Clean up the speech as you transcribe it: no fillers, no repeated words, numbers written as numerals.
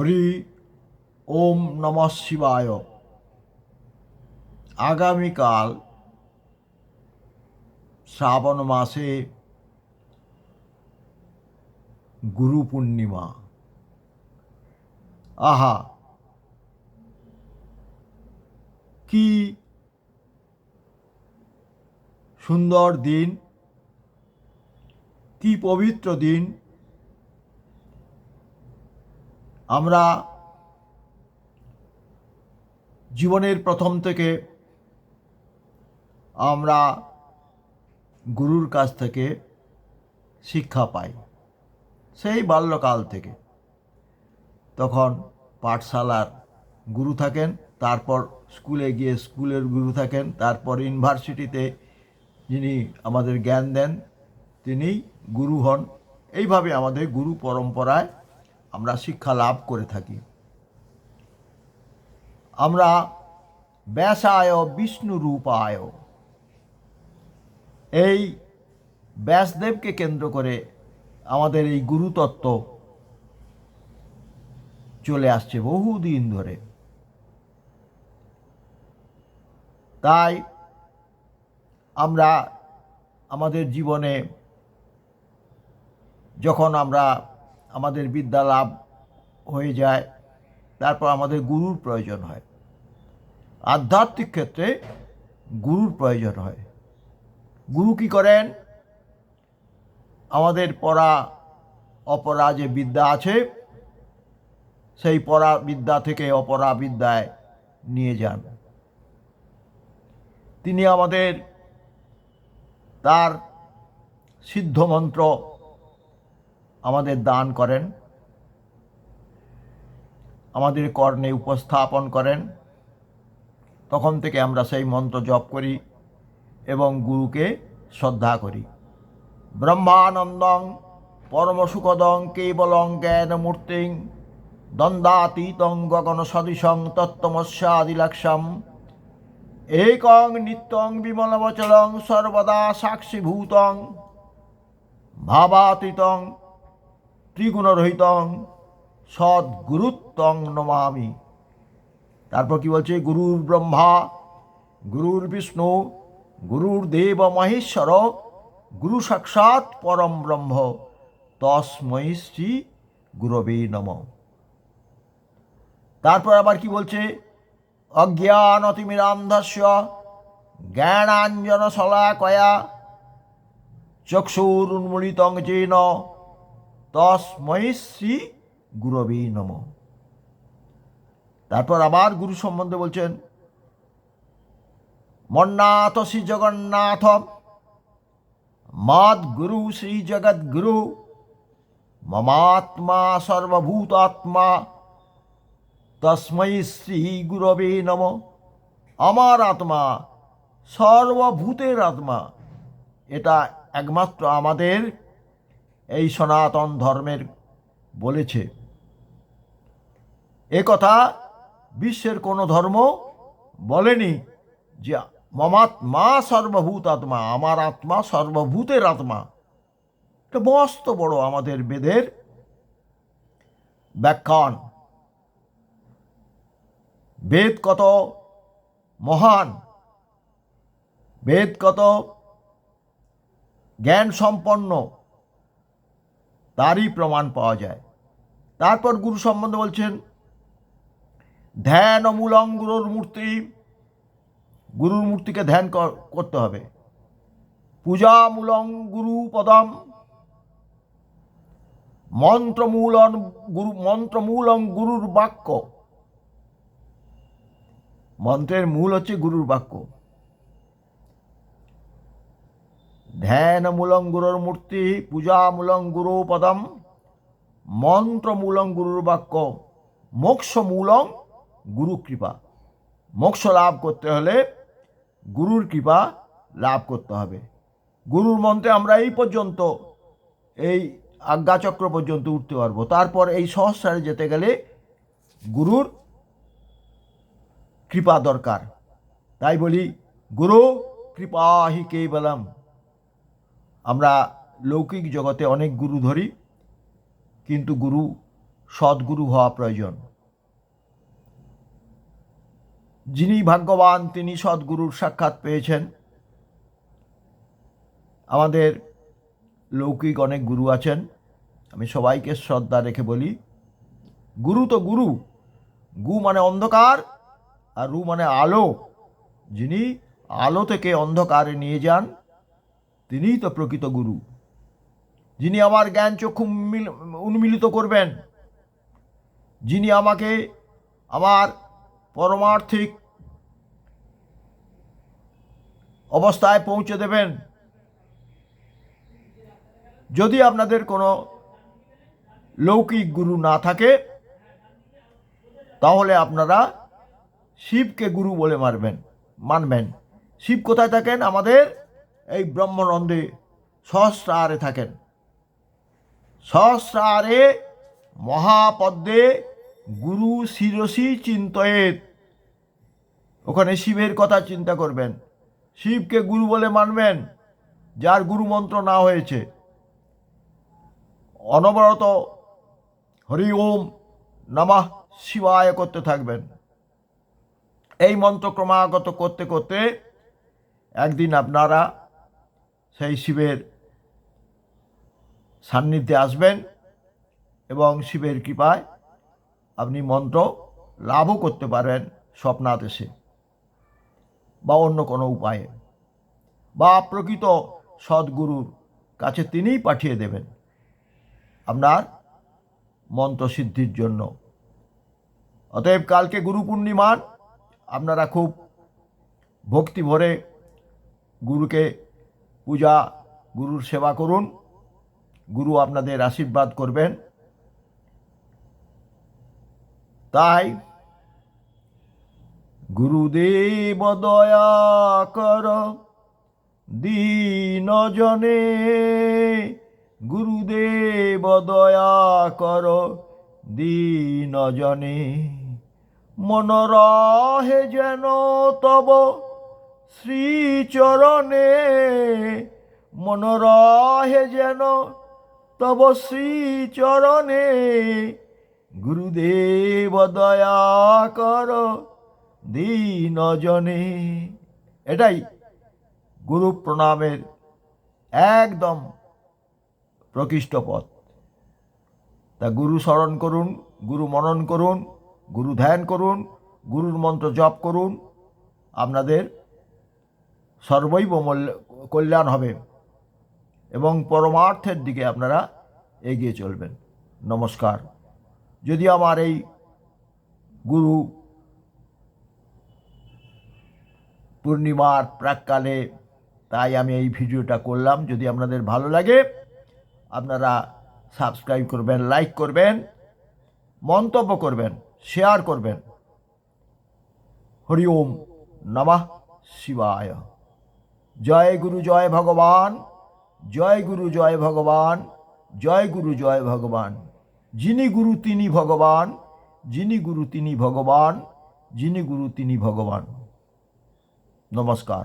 হরি ওম নমঃ শিবায়। আগামীকাল শ্রাবণ মাসে গুরু পূর্ণিমা। আহা, কি সুন্দর দিন, কি পবিত্র দিন। আমরা জীবনের প্রথম থেকে আমরা গুরুর কাছ থেকে শিক্ষা পাই, সেই বাল্যকাল থেকে। তখন পাঠশালার গুরু থাকেন, তারপর স্কুলে গিয়ে স্কুলের গুরু থাকেন, তারপর ইউনিভার্সিটিতে যিনি আমাদের জ্ঞান দেন তিনিই গুরু হন। এইভাবে আমাদের গুরু পরম্পরায় আমরা শিক্ষা লাভ করে থাকি। আমরা ব্যাসায় বিষ্ণু রূপায়, এই ব্যাসদেবকে কেন্দ্র করে আমাদের এই গুরুতত্ত্ব চলে আসছে বহুদিন ধরে। তাই আমরা আমাদের জীবনে যখন আমাদের বিদ্যা লাভ হয়ে যায়, তারপর আমাদের গুরুর প্রয়োজন হয়। আধ্যাত্মিক ক্ষেত্রে গুরুর প্রয়োজন হয়। গুরু কি করেন? আমাদের পড়া অপরা যে বিদ্যা আছে, সেই পড়া বিদ্যা থেকে অপরা বিদ্যায় নিয়ে যান। তিনি আমাদের তার সিদ্ধ মন্ত্র আমাদের দান করেন, আমাদের কর্ণে উপস্থাপন করেন। তখন থেকে আমরা সেই মন্ত্র জপ করি এবং গুরুকে শ্রদ্ধা করি। ব্রহ্মানন্দং পরমসুখদং কেবলং জ্ঞানমূর্তিং দ্বন্দ্বাতীতং গগন সদৃশং তত্ত্বমস্যাদিলক্ষ্যম একং নিত্যং বিমলবচলং সর্বদা সাক্ষীভূতং ভাবাতীতং ত্রিগুণরহিতং সদ্গুরুত্বং নমামি। তারপর কি বলছে? গুরুর ব্রহ্মা গুরুর বিষ্ণু গুরুর দেব মহেশ্বর গুরু সাক্ষাৎ পরম ব্রহ্ম তস্मै শ্রী গুরবে নমঃ। তারপর আবার কি বলছে? অজ্ঞানতিমিরান্ধস্য জ্ঞানাঞ্জনশলাকয়া চক্ষুরুন্মীলিতং येन তস্मै শ্রী গুরবে নমঃ। তারপর আবার গুরু সম্বন্ধে বলছেন, মন্নাথ শ্রী জগন্নাথ মদ গুরু শ্রী জগদ্গুরু মমাত্মা সর্বভূতাত্মা তস্मै শ্রী গুরবে নমঃ। আমার আত্মা সর্বভূতের আত্মা, এটা একমাত্র আমাদের এই সনাতন ধর্মের বলেছে। এ কথা বিশ্বের কোনো ধর্ম বলেনি যে মমাত্মা সর্বভূত আত্মা, আমার আত্মা সর্বভূতের আত্মা। এটা মস্ত বড় আমাদের বেদের ব্যাখ্যান। বেদ কত মহান, বেদ কত জ্ঞান সম্পন্ন, তারই প্রমাণ পাওয়া যায়। তারপর গুরু সম্বন্ধে বলছেন, ধ্যান মূলং গুরুর মূর্তি, গুরুর মূর্তিকে ধ্যান করতে হবে। পূজা মূলং গুরু পদম, মন্ত্রমূলং গুরুর বাক্য, মন্ত্রের মূল হচ্ছে গুরুর বাক্য। ধ্যান মূলং গুরুর মূর্তি, পূজা মূলং গুরু পদম, মন্ত্রমূলং গুরুর বাক্য, মোক্ষ মূলং গুরু কৃপা। মোক্ষ লাভ করতে হলে গুরুর কৃপা লাভ করতে হবে। গুরুর মন্ত্রে আমরা এই পর্যন্ত, এই আজ্ঞাচক্র পর্যন্ত উঠতে পারবো। তারপর এই সহস্রারে যেতে গেলে গুরুর কৃপা দরকার। তাই বলি গুরু কৃপা হি কেবলম। আমরা লৌকিক জগতে অনেক গুরু ধরি, কিন্তু গুরু সদ্গুরু হওয়া প্রয়োজন। যিনি ভাগ্যবান তিনি সদ্গুরুর সাক্ষাৎ পেয়েছেন। আমাদের লৌকিক অনেক গুরু আছেন, আমি সবাইকে শ্রদ্ধা রেখে বলি, গুরু তো গুরু, গু মানে অন্ধকার আর রু মানে আলো। যিনি আলো থেকে অন্ধকারে নিয়ে যান তিনিই তো প্রকৃত গুরু। যিনি আমার জ্ঞান চক্ষু উন্মিলিত করবেন, যিনি আমাকে আমার পরমার্থিক অবস্থায় পৌঁছে দেবেন। যদি আপনাদের কোনো লৌকিক গুরু না থাকে তাহলে আপনারা শিবকে গুরু বলে মানবেন। শিব কোথায় থাকেন? আমাদের এই ব্রহ্মানন্দে সহস্রারে থাকেন। সহস্রারে মহাপদ্মে গুরু শিরসি চিন্তয়েত। ওখানে শিবের কথা চিন্তা করবেন, শিবকে গুরু বলে মানবেন। যার গুরু মন্ত্র না হয়েছে অনবরত হরি ওম নমঃ শিবায় করতে থাকবেন। এই মন্ত্র ক্রমাগত করতে করতে একদিন আপনারা সেই শিবের সান্নিধ্যে আসবেন এবং শিবের কৃপায় আপনি মন্ত্র লাভও করতে পারেন স্বপ্নাদেশে বা অন্য কোনো উপায়ে, বা প্রকৃত সদ্গুরুর কাছে তিনিই পাঠিয়ে দেবেন আপনার মন্ত্র সিদ্ধির জন্য। অতএব কালকে গুরু পূর্ণিমার আপনারা খুব ভক্তি ভরে গুরুকে পূজা, গুরুর সেবা করুন। গুরু আপনাদের আশীর্বাদ করবেন। তাই গুরুদেব দয়া কর দীন জনে, গুরুদেব দয়া কর দীন জনে, মন রহে যেন তব শ্রীচরণে, মন রহে যেন তব শ্রীচরণে, গুরুদেব দয়া কর দীন জনে। এটাই গুরু প্রণামের একদম প্রকৃষ্ট পথ। তা গুরু স্মরণ করুন, গুরু মনন করুন, গুরু ধ্যান করুন, গুরুর মন্ত্র জপ করুন, আপনাদের সর্বৈব কল্যাণ হবে এবং পরমার্থের দিকে আপনারা এগিয়ে চলবেন। নমস্কার। যদি আমার এই গুরু পূর্ণিমার প্রাককালে তাই আমি এই ভিডিওটা করলাম। যদি আপনাদের ভালো লাগে আপনারা সাবস্ক্রাইব করবেন, লাইক করবেন, মন্তব্য করবেন, শেয়ার করবেন। হরি ওম নমঃ শিবায়। জয় গুরু জয় ভগবান, জয় গুরু জয় ভগবান, জয় গুরু জয় ভগবান। যিনি গুরু তিনি ভগবান, যিনি গুরু তিনি ভগবান, যিনি গুরু তিনি ভগবান। নমস্কার।